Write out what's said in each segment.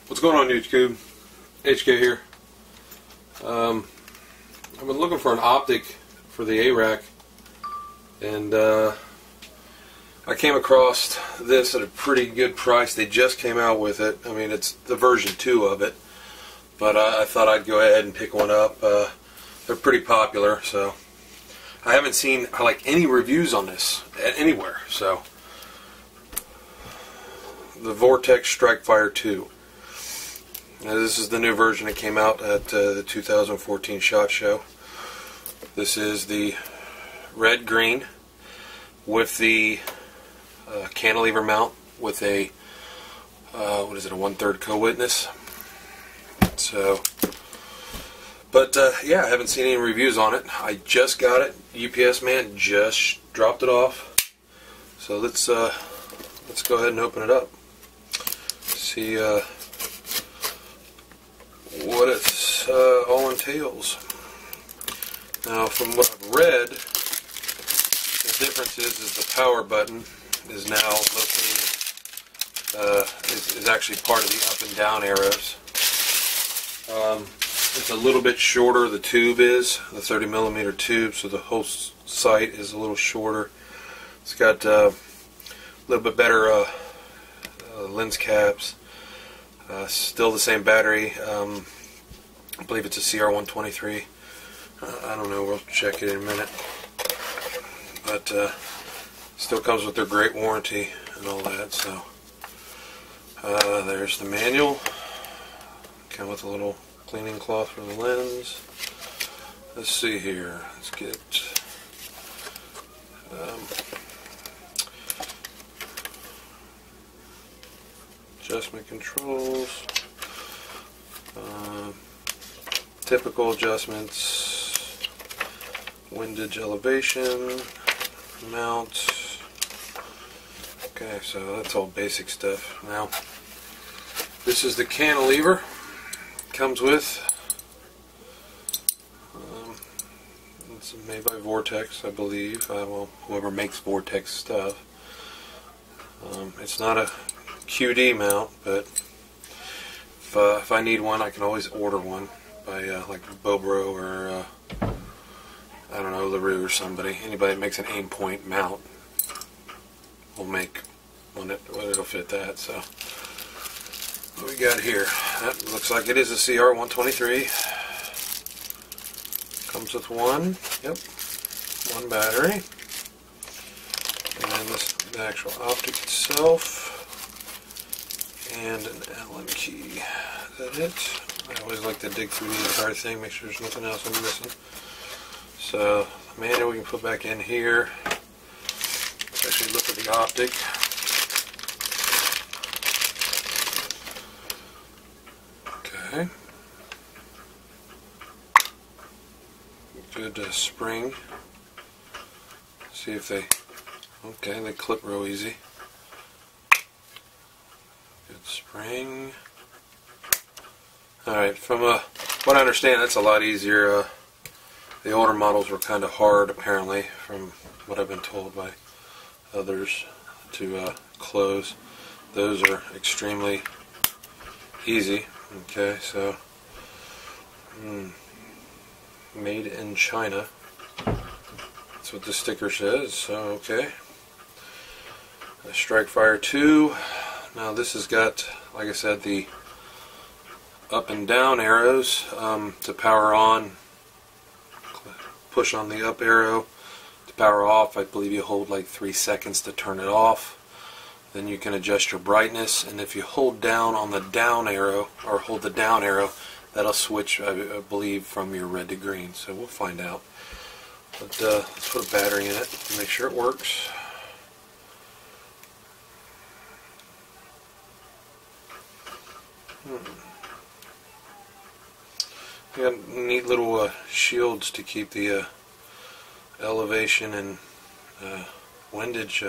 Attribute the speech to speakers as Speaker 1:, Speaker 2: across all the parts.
Speaker 1: What's going on, YouTube? HK here. I've been looking for an optic for the A-Rack, and I came across this at a pretty good price. They just came out with it. I mean, it's the version 2 of it, but I thought I'd go ahead and pick one up. They're pretty popular, so I haven't seen any reviews on this anywhere. So the Vortex Strikefire II. Now, this is the new version that came out at the 2014 SHOT Show. This is the red-green with the cantilever mount with a what is it, a 1/3 co-witness. So, but yeah, I haven't seen any reviews on it. I just got it. UPS man just dropped it off. So let's go ahead and open it up. See what it's all entails. Now, from what I've read, the difference is the power button is now located, is actually part of the up and down arrows. It's a little bit shorter, the tube is, the 30mm tube, so the whole sight is a little shorter. It's got a little bit better lens caps. Still the same battery. I believe it's a CR123. I don't know, we'll check it in a minute. But still comes with their great warranty and all that. So there's the manual. Come with a little cleaning cloth for the lens. Let's see here. Let's get adjustment controls, typical adjustments, windage elevation, mount. Okay, so that's all basic stuff. Now, this is the cantilever. Comes with, it's made by Vortex, I believe. Well, whoever makes Vortex stuff. It's not a QD mount, but if I need one, I can always order one by like Bobro or I don't know, LaRue or somebody. Anybody that makes an aim point mount will make one that'll fit that. So what we got here? That looks like it is a CR123. Comes with one battery, and the actual optic itself. And an Allen key. Is that it? I always like to dig through the entire thing, make sure there's nothing else I'm missing. So, the manual we can put back in here. Let's actually look at the optic. Okay. Good spring. See if they clip real easy. Good spring. Alright, from what I understand, that's a lot easier. The older models were kind of hard, apparently, from what I've been told by others, to close. Those are extremely easy. Okay, so made in China. That's what the sticker says. So, okay. A Strikefire II. Now this has got, like I said, the up and down arrows to power on. Push on the up arrow. To power off, I believe you hold like 3 seconds to turn it off. Then you can adjust your brightness, and if you hold down on the down arrow, or hold the down arrow, that'll switch, I believe, from your red to green. So we'll find out. But let's put a battery in it to make sure it works. You got neat little shields to keep the elevation and windage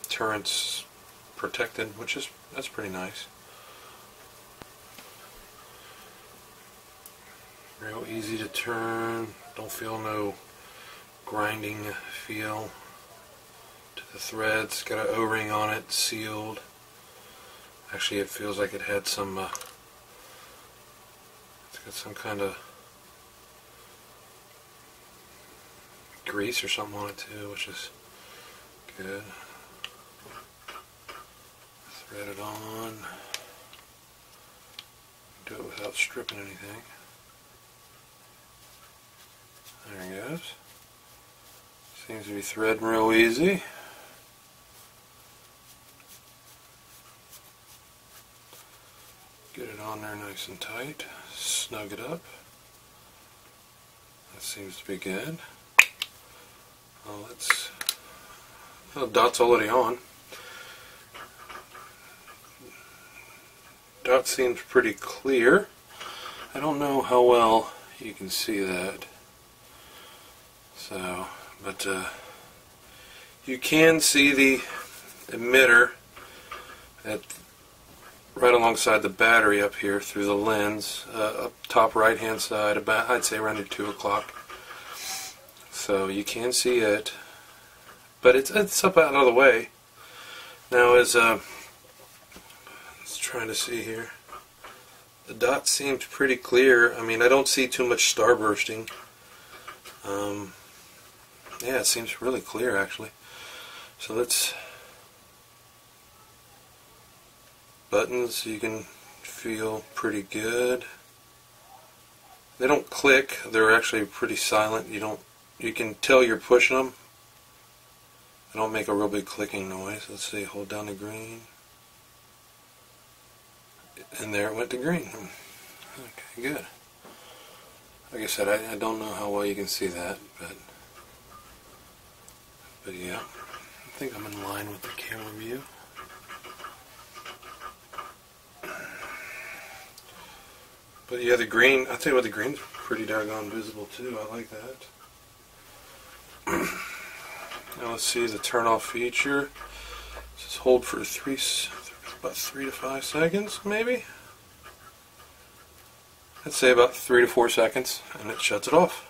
Speaker 1: turrets protected, that's pretty nice. Real easy to turn. Don't feel no grinding feel to the threads. Got an O-ring on it, sealed. Actually, it feels like it had some, it's got some kind of grease or something on it too, which is good. Thread it on. Do it without stripping anything. There he goes. Seems to be threading real easy. Get it on there nice and tight. Snug it up. That seems to be good. Well, the dot's already on. Dot seems pretty clear. I don't know how well you can see that. So, but you can see the emitter right alongside the battery up here through the lens, up top right hand side, about I'd say around 2 o'clock. So you can see it, but it's up out of the way. Now as trying to see here, the dot seems pretty clear. I mean, I don't see too much starbursting. Yeah, it seems really clear actually. So let's buttons, you can feel pretty good. They don't click, they're actually pretty silent. You can tell you're pushing them. They don't make a real big clicking noise. Let's see, hold down the green. And there it went to green. Okay, good. Like I said, I don't know how well you can see that, but yeah, I think I'm in line with the camera view. But yeah, the green, I'll tell you what, the green's pretty doggone visible too. I like that. Now let's see the turn off feature. Just hold for about 3 to 5 seconds, maybe. I'd say about 3 to 4 seconds, and it shuts it off.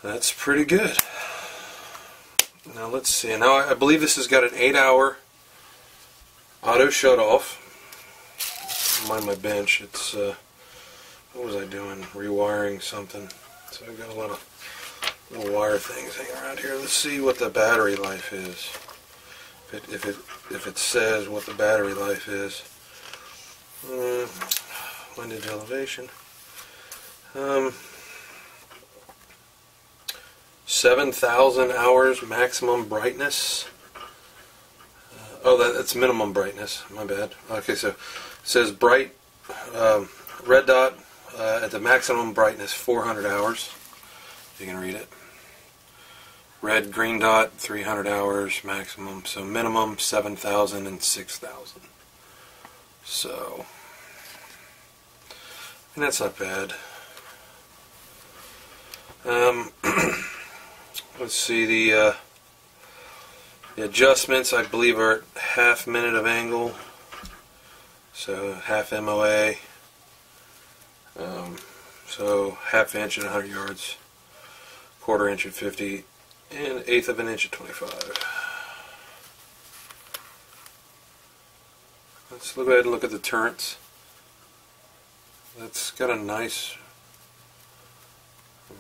Speaker 1: That's pretty good. Now let's see. Now I believe this has got an 8-hour auto shut off. I'm on my bench. It's what was I doing? Rewiring something. So I've got a lot of little wire things hanging around here. Let's see what the battery life is. If it says what the battery life is. Windage elevation. 7,000 hours maximum brightness. Oh, that's minimum brightness. My bad. Okay, so it says bright red dot at the maximum brightness 400 hours. You can read it. Red green dot 300 hours maximum. So minimum 7,000 and 6,000. So, and that's not bad. Let's see, the adjustments I believe are at half minute of angle, so half MOA, so half inch at 100 yards, quarter inch at 50, and eighth of an inch at 25. Let's go ahead and look at the turrets. That's got a nice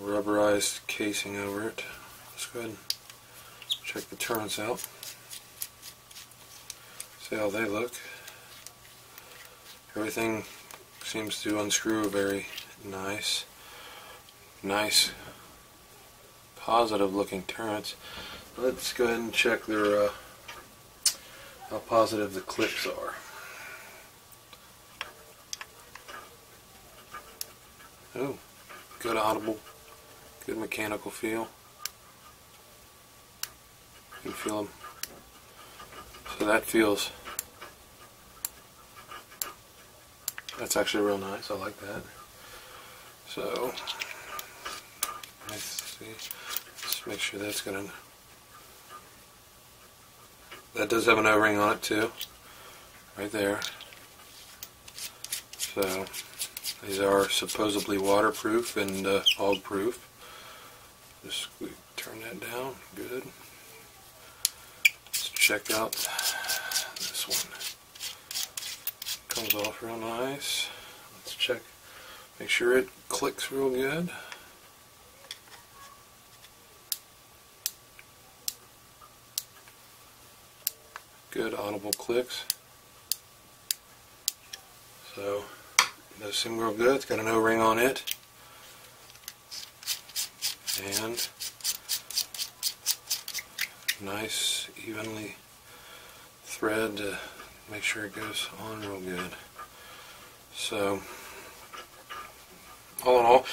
Speaker 1: rubberized casing over it. Let's go ahead and check the turrets out. See how they look. Everything seems to unscrew very nice. Nice, positive looking turrets. Let's go ahead and check their how positive the clips are. Oh, good audible, good mechanical feel. You can feel them. So that feels, that's actually real nice. I like that. So, let's see. Let's make sure that's gonna. That does have an O-ring on it too, right there. So these are supposedly waterproof and fog-proof. Just turn that down. Good. Let's check out this one. Comes off real nice. Let's check, make sure it clicks real good. Good audible clicks. So it does seem real good. It's got an O-ring on it. And nice evenly thread to make sure it goes on real good. So all in all,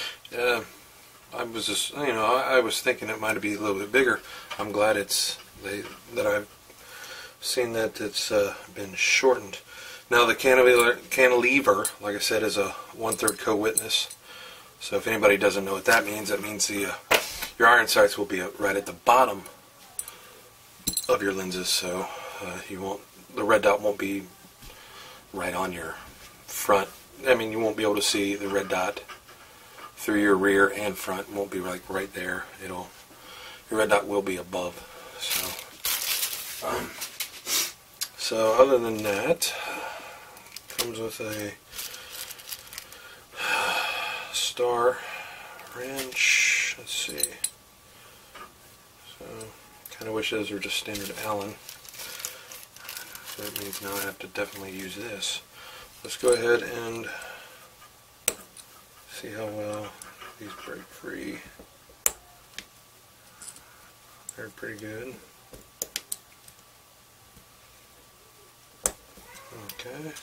Speaker 1: I was just, I was thinking it might be a little bit bigger. I'm glad that I've seen that it's been shortened. Now the cantilever, like I said, is a 1/3 co-witness. So if anybody doesn't know what that means your iron sights will be right at the bottom of your lenses, so the red dot won't be right on your front. I mean, you won't be able to see the red dot through your rear and front. It won't be like right there. Your red dot will be above. So other than that, comes with a star wrench. Let's see. So kind of wish those were just standard Allen. So that means now I have to definitely use this. Let's go ahead and see how well these break free. They're pretty good. Okay.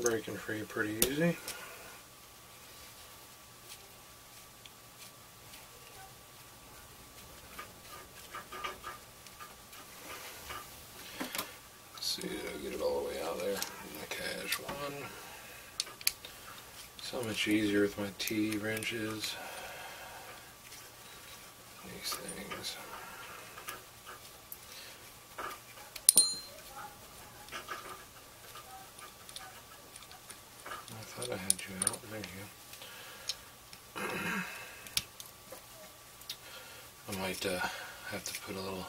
Speaker 1: Breaking free pretty easy. Let's see, I'll get it all the way out there. Cache one. So much easier with my T-wrenches. These things. I thought I had you out. There you go. I might have to put a little.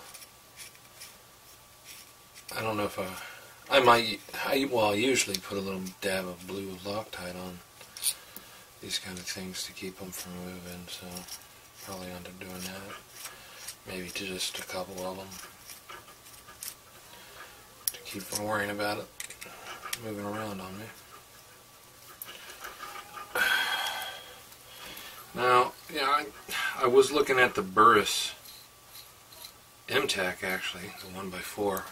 Speaker 1: I don't know if I usually put a little dab of blue Loctite on these kind of things to keep them from moving, so probably end up doing that. Maybe to just a couple of them to keep from worrying about it moving around on me. Now, yeah, I was looking at the Burris MTAC actually, the 1x4,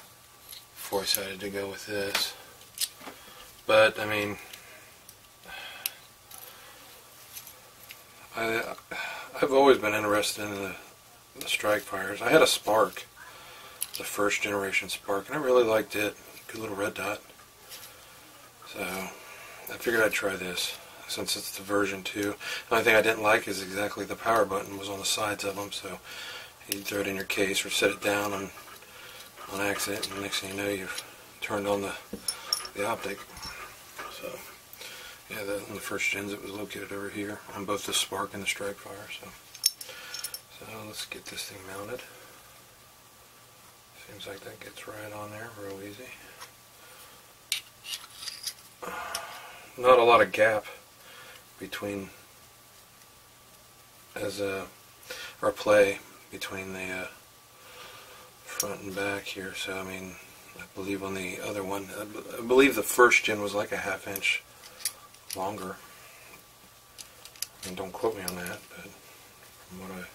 Speaker 1: before I decided to go with this. But I mean, I've always been interested in the Strikefires. I had a Spark, the first generation Spark, and I really liked it. Good little red dot. So I figured I'd try this, since it's the version 2. The only thing I didn't like is exactly the power button was on the sides of them, so you'd throw it in your case or set it down on accident, and the next thing you know, you've turned on the optic. So, yeah, in the first gens it was located over here on both the Spark and the Strikefire. So let's get this thing mounted. Seems like that gets right on there real easy. Not a lot of gap between or play between the front and back here. So I mean, I believe on the other one, I believe the first gen was like a 1/2 inch longer. I mean, don't quote me on that, but from what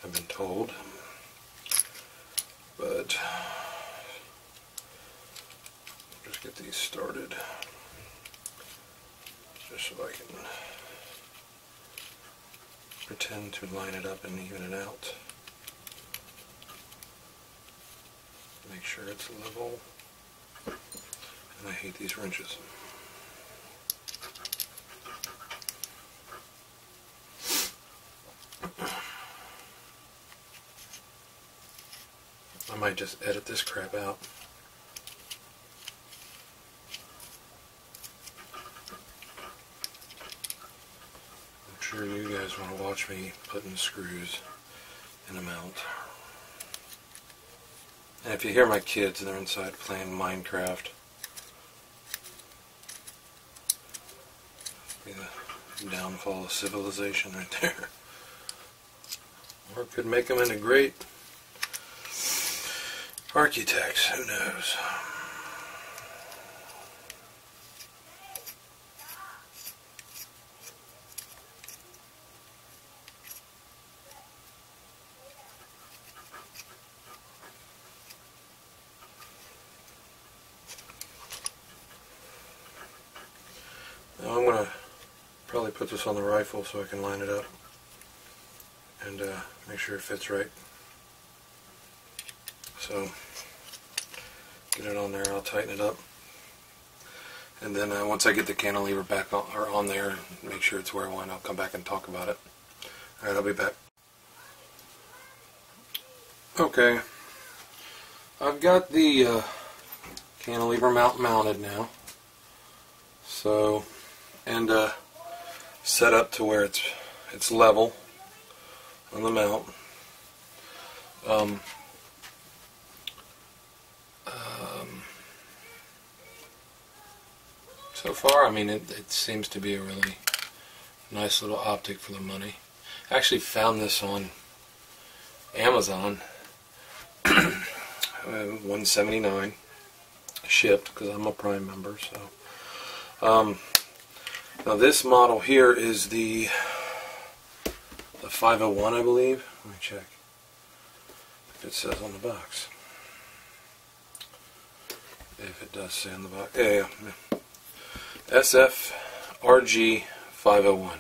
Speaker 1: I've been told. But just get these started, just so I can pretend to line it up and even it out. Make sure it's level. And I hate these wrenches. I might just edit this crap out. I'm sure you guys want to watch me putting screws in a mount. And if you hear my kids, they're inside playing Minecraft. Be the downfall of civilization right there. Or it could make them into great architects, who knows. Now I'm going to probably put this on the rifle so I can line it up and make sure it fits right. So get it on there, I'll tighten it up, and then once I get the cantilever back on there, make sure it's where I want, I'll come back and talk about it. Alright, I'll be back. Okay, I've got the cantilever mount mounted now, so, and set up to where it's level on the mount. So far, I mean, it seems to be a really nice little optic for the money. I actually found this on Amazon, $179 shipped because I'm a Prime member. So now this model here is the 501, I believe. Let me check if it says on the box. If it does say on the box, yeah. SFRG 501.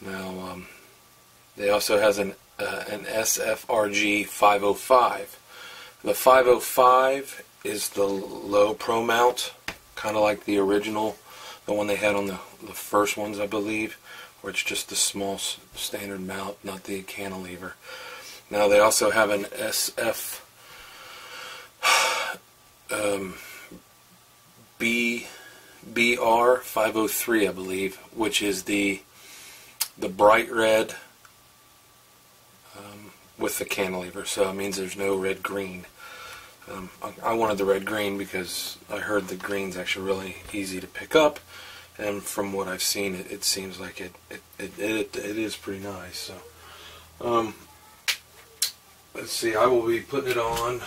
Speaker 1: Now they also has an SFRG 505. The 505 is the low pro mount, kind of like the original, the one they had on the first ones, I believe, where it's just the small standard mount, not the cantilever. Now they also have an SF BR 503, I believe, which is the bright red with the cantilever, so it means there's no red green. I wanted the red green because I heard the green's actually really easy to pick up, and from what I've seen, it seems like it is pretty nice. So let's see, I will be putting it on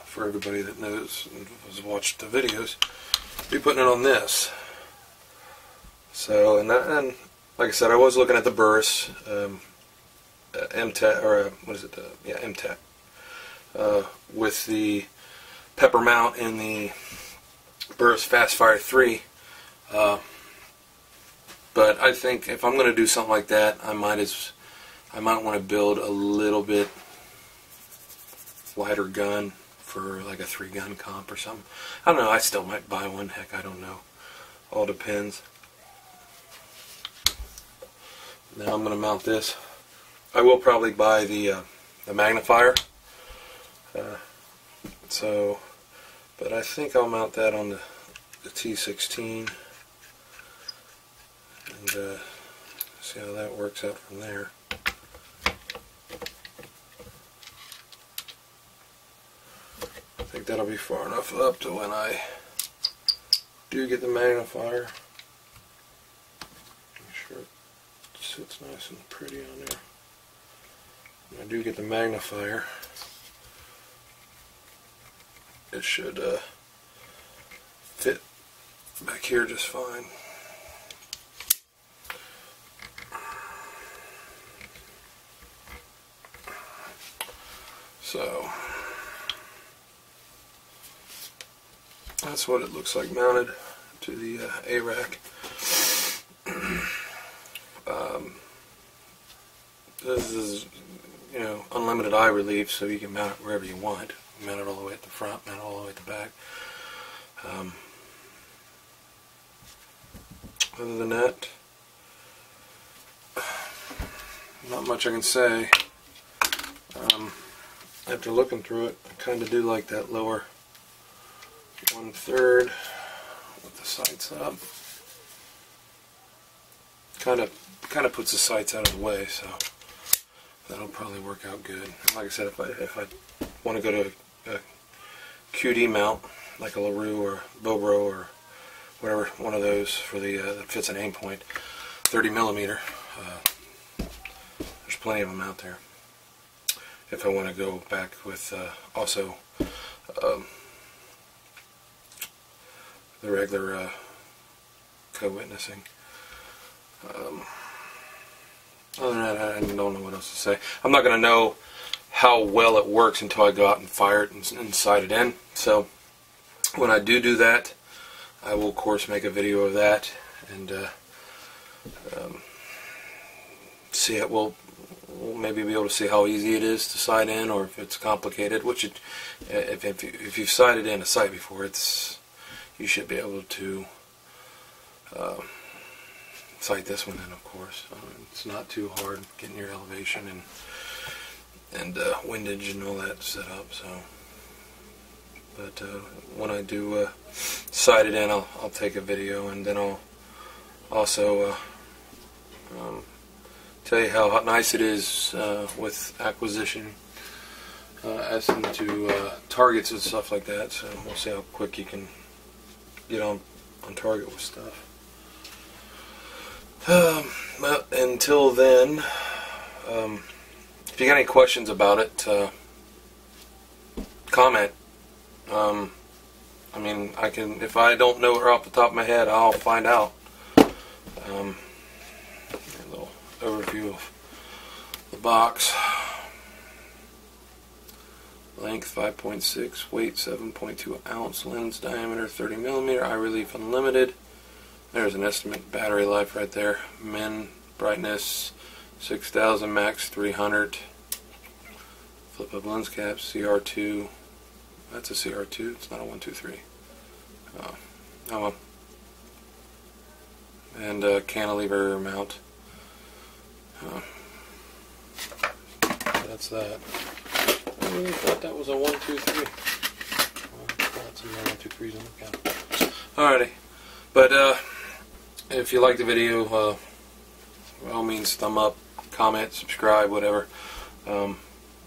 Speaker 1: for everybody that knows and has watched the videos. Be putting it on this. So, and like I said, I was looking at the Burris MTEC, or what is it? Yeah, MTEC, with the pepper mount and the Burris Fastfire 3. But I think if I'm going to do something like that, I might want to build a little bit lighter gun for like a 3-gun comp or something. I don't know, I still might buy one, heck, I don't know. All depends. Now I'm going to mount this. I will probably buy the magnifier. But I think I'll mount that on the T16 and see how that works out from there. I think that'll be far enough up to when I do get the magnifier. Make sure it sits nice and pretty on there. When I do get the magnifier, it should fit back here just fine. So that's what it looks like mounted to the A-rack. This is, you know, unlimited eye relief, so you can mount it wherever you want. Mount it all the way at the front, mount it all the way at the back. Other than that, not much I can say. After looking through it, I kind of do like that lower 1/3 with the sights up. Kind of puts the sights out of the way, so that'll probably work out good. Like I said, if I want to go to a QD mount, like a LaRue or Bobro or whatever, one of those for the that fits an aim point, 30mm. There's plenty of them out there. If I want to go back with also the regular co-witnessing. Other than that, I don't know what else to say. I'm not going to know how well it works until I go out and fire it and sight it in. So when I do that, I will of course make a video of that and see it. We'll maybe be able to see how easy it is to sight in, or if it's complicated. Which if you've sighted in a sight before, you should be able to sight this one in, of course. It's not too hard getting your elevation and windage and all that set up. So, but when I do sight it in, I'll take a video, and then I'll also tell you how nice it is with acquisition as into targets and stuff like that. So we'll see how quick you can get on target with stuff. Well, until then, if you got any questions about it, comment. I mean, I can, if I don't know it off the top of my head, I'll find out. A little overview of the box. Length 5.6, weight 7.2 ounce, lens diameter 30mm, eye relief unlimited. There's an estimate battery life right there. Min brightness 6000, max 300. Flip up lens cap, CR2. That's a CR2, it's not a 123. Oh well. And cantilever mount. That's that. I really thought that was a 123. Well, that's some 123s on the count. Alrighty. But if you like the video, by all means, thumb up, comment, subscribe, whatever. Got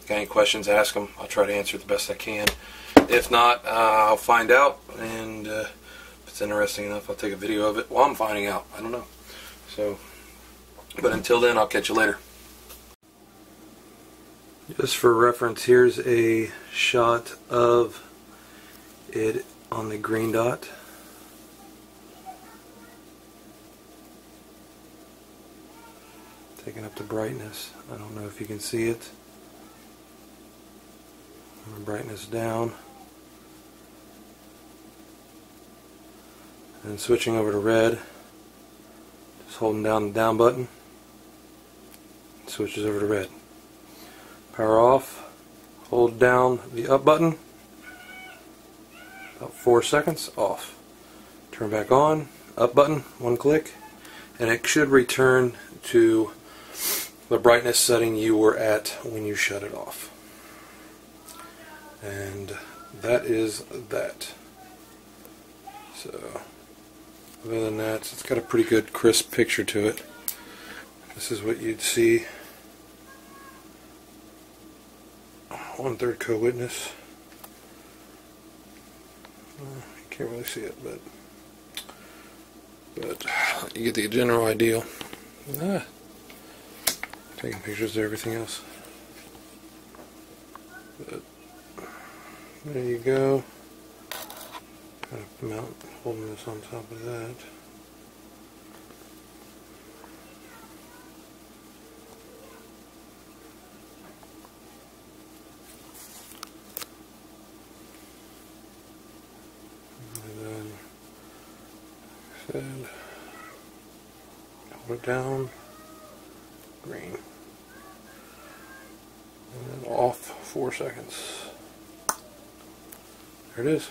Speaker 1: any questions, ask them. I'll try to answer the best I can. If not, I'll find out, and if it's interesting enough, I'll take a video of it while I'm finding out. I don't know. So, but until then, I'll catch you later. Just for reference, here's a shot of it on the green dot. Taking up the brightness. I don't know if you can see it. The brightness down. And switching over to red. Just holding down the down button. Switches over to red. Power off. Hold down the up button. About 4 seconds. Off. Turn back on. Up button. One click. And it should return to the brightness setting you were at when you shut it off. And that is that. So, other than that, it's got a pretty good crisp picture to it. This is what you'd see. 1/3 co-witness. You can't really see it, but you get the general idea. Taking pictures of everything else. But there you go. Kind of mount, holding this on top of that. And then, like I said, hold it down. Green. And then off 4 seconds. There it is.